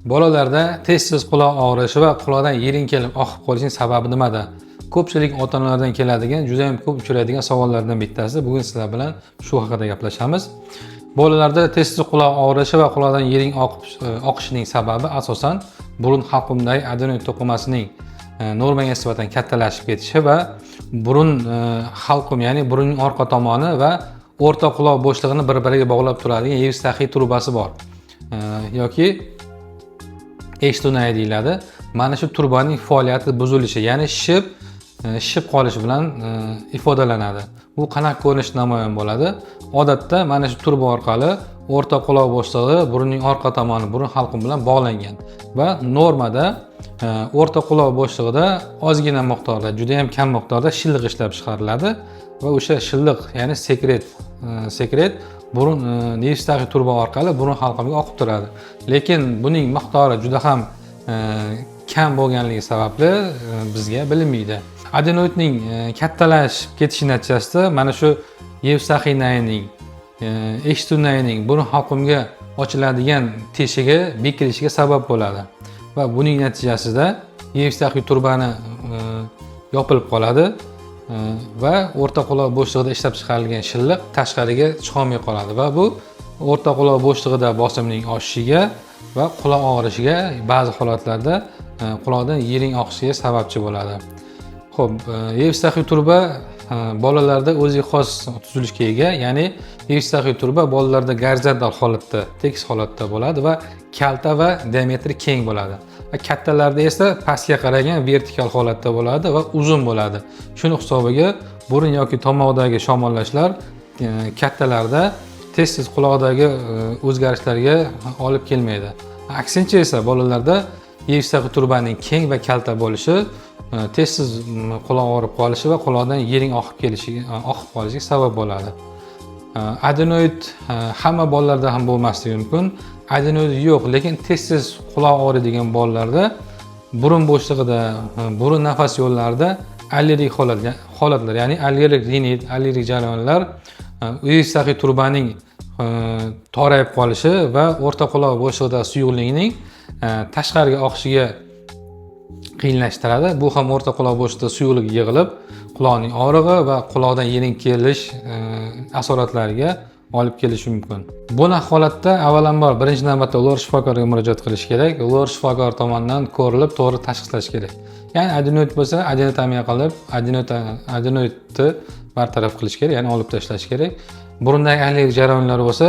Bolalarda tez-tez quloq og'rishi va quloqdan yiring kelib oqib qolishining sababi nimada? Ko'pchilik ota-onalardan keladigan, juda ham ko'p uchraydigan savollardan bittasi. Bugun sizlar bilan shu haqida gaplashamiz. Bolalarda tez-tez quloq og'rishi va quloqdan yiring oqishining sababi asosan burun halqumidagi adenoid to'qimasining normaga nisbatan kattalashib ketishi va burun halqum, ya'ni burunning orqa tomoni va o'rta quloq bo'shlig'ini bir-biriga bog'lab turadigan Yevstaxiy trubasi bor. Yoki eshitunayi deyiladi. Mana shu turbaning faoliyati buzilishi, ya'ni shishib qolishi bilan ifodalanadi. Bu qanaqa ko'rinishda namoyon bo'ladi? Odatda mana shu turba orqali o'rta quloq bo'shlig'i burunning orqa tomoni burun halqum bilan bog'langan va normada o'rta quloq bo'shlig'ida ozgina miqdorda, juda ham kam miqdorda shilliq ishlab chiqariladi va o'sha shilliq, ya'ni sekret burun Yevstaxiy turba orqali burun halqumiga oqib turadi. Lekin buning miqdori juda ham kam bo'lganligi sababli bizga bilinmaydi. Adenoidning kattalashib ketishi natijasida mana shu Yevstaxiy nayining, eshituv nayining burun halqumiga ochiladigan teshigi bekilishiga sabab bo'ladi va buning natijasida Yevstaxiy turbani yopilib qoladi va o'rta quloq bo'shlig'ida ishlab chiqarilgan shilliq tashqariga chiqolmay qoladi va bu o'rta quloq bo'shlig'ida bosimning oshishiga va quloq og'rishiga, ba'zi holatlarda quloqdan yiring oqishiga sababchi bo'ladi. Xo'p, Yevstaxiy turba bolalarda o'ziga xos tuzilishga ega, ya'ni Yevstaxiy turba bolalarda gorizontal holatda, tekis holatda bo'ladi va kalta va diametri keng bo'ladi. Va kattalarda esa pastga qaragan vertikal holatda bo'ladi va uzun bo'ladi. Shuning hisobiga burun yoki tomoqdagi shamollashlar kattalarda tez-tez quloqdagi o'zgarishlarga olib kelmaydi. Aksincha esa bolalarda Yevstaxiy turbaning keng va kalta bo'lishi tez-tez quloq og'rib qolishi va quloqdan yiring oqib qolishiga sabab bo'ladi. Adenoid hamma bolalarda ham bo'lmasligi mumkin. Adenoid yo'q, lekin tez-tez quloq og'riydigan bolalarda burun bo'shlig'ida, burun nafas yo'llarida allergik holatlar, ya'ni allergik rinit, allergik jarayonlar, Yevstaxiy turbaning torayib qolishi va o'rta quloq bo'shlig'ida suyuqlikning tashqariga oqishiga qiyinlashtiradi. Bu ham o'rta quloq bo'shlig'ida suyuqlik yig'ilib, quloqning og'rig'i va quloqdan yiring kelish asoratlariga olib kelishi mumkin. Bunaqa holatda avvalambor birinchi navbatda ulug' shifokoriga murojaat qilish kerak. Ulug' shifokor tomonidan ko'rilib, to'g'ri tashxislash kerak. Ya'ni adenoid bo'lsa, adenotomiya qilib, adenoidni bartaraf qilish kerak, ya'ni olib tashlash kerak. Burundagi allergik jarayonlar bo'lsa,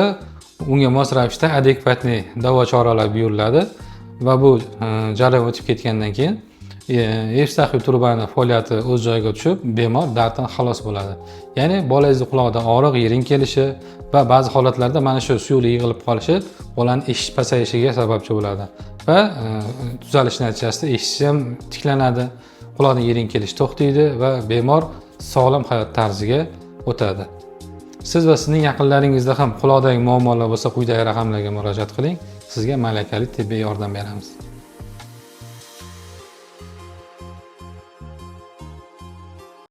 unga mos ravishda adekvatniy davo choralar buyuriladi va bu jarayon o'tib ketgandan keyin Yevstaxiy turbani faoliyati o'z joyiga tushib, bemor darddan xalos bo'ladi. Ya'ni bolangizning quloqida og'riq, yiring kelishi va ba'zi holatlarda mana shu suyuqlik yig'ilib qolishi bolaning eshish pasayishiga sababchi bo'ladi va tuzalish natijasida eshishi ham tiklanadi, quloqdan yiring kelish to'xtaydi va bemor sog'lom hayot tarziga o'tadi. Siz va sizning yaqinlaringizda ham quloqdagi muammolar bo'lsa, quyidagi raqamlarga murojaat qiling. Sizga malakali tibbiy yordam beramiz.